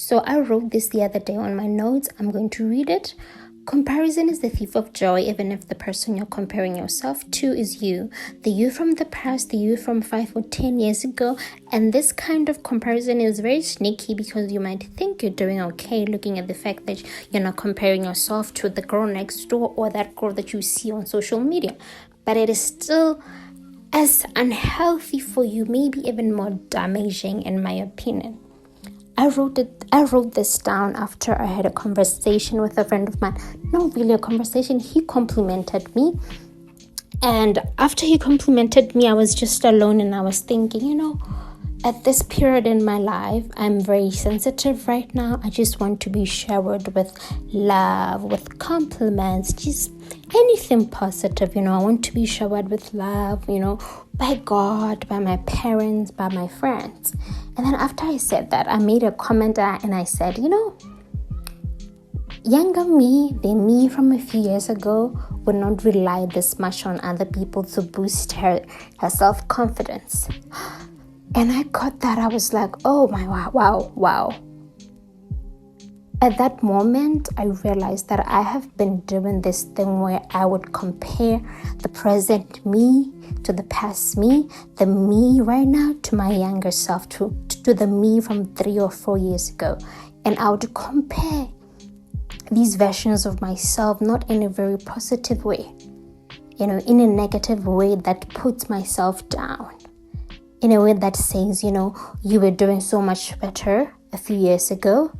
So I wrote this the other day on my notes. I'm going to read it. Comparison is the thief of joy, even if the person you're comparing yourself to is you. The you from the past, the you from 5 or 10 years ago. And this kind of comparison is very sneaky because you might think you're doing okay looking at the fact that you're not comparing yourself to the girl next door or that girl that you see on social media. But it is still as unhealthy for you, maybe even more damaging in my opinion. I wrote this down after I had a conversation with a friend of mine. Not really a conversation, he complimented me. And after he complimented me, I was just alone and I was thinking, at this period in my life, I'm very sensitive right now. I just want to be showered with love, with compliments, just anything positive. I want to be showered with love, by God, by my parents, by my friends. And then after I said that, I made a comment and I said, younger me, the me from a few years ago, would not rely this much on other people to boost her self-confidence. And I got that. I was like, oh my, wow. At that moment, I realized that I have been doing this thing where I would compare the present me to the past me, the me right now to my younger self, to the me from 3 or 4 years ago. And I would compare these versions of myself, not in a very positive way, in a negative way that puts myself down. In a way that says, you were doing so much better a few years ago.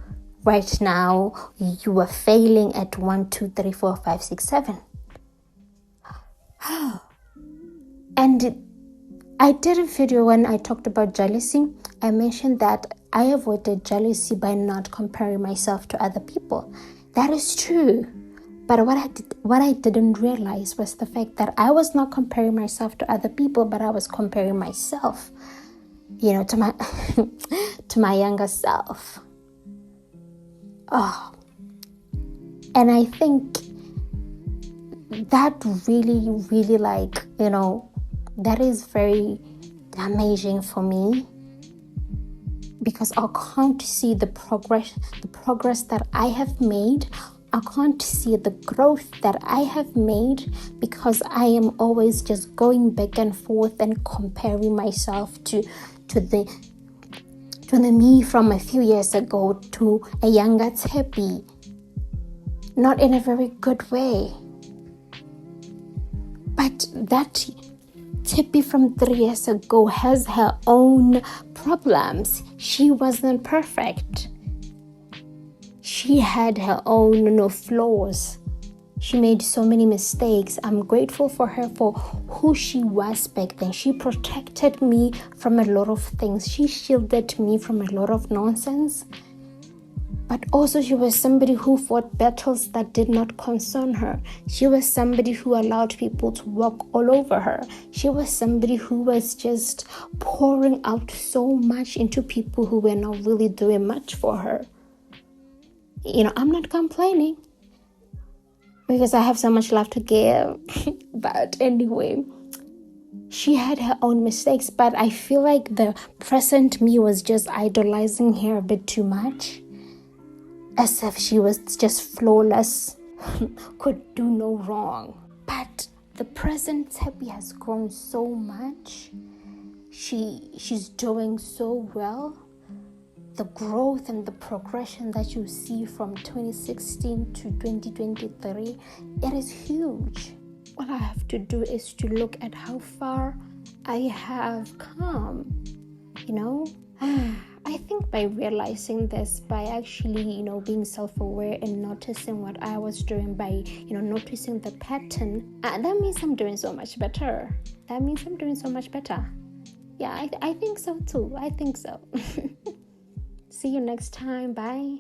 Right now, you are failing at 1, 2, 3, 4, 5, 6, 7. And I did a video when I talked about jealousy. I mentioned that I avoided jealousy by not comparing myself to other people. That is true. But what I didn't realize was the fact that I was not comparing myself to other people, but I was comparing myself, to my to my younger self. Oh, and I think that really, really that is very damaging for me because I can't see the progress that I have made. I can't see the growth that I have made because I am always just going back and forth and comparing myself to the me from a few years ago to a younger Tshepi. Not in a very good way. But that Tshepi from 3 years ago has her own problems. She wasn't perfect. She had her own flaws. She made so many mistakes. I'm grateful for her for who she was back then. She protected me from a lot of things. She shielded me from a lot of nonsense. But also she was somebody who fought battles that did not concern her. She was somebody who allowed people to walk all over her. She was somebody who was just pouring out so much into people who were not really doing much for her. I'm not complaining because I have so much love to give. But anyway, she had her own mistakes, but I feel like the present me was just idolizing her a bit too much. As if she was just flawless, could do no wrong. But the present Tshepi has grown so much. She's doing so well. The growth and the progression that you see from 2016 to 2023, it is huge. All I have to do is to look at how far I have come, I think by realizing this, by actually, being self-aware and noticing what I was doing, by, noticing the pattern, that means I'm doing so much better. Yeah, I think so too. I think so. See you next time. Bye.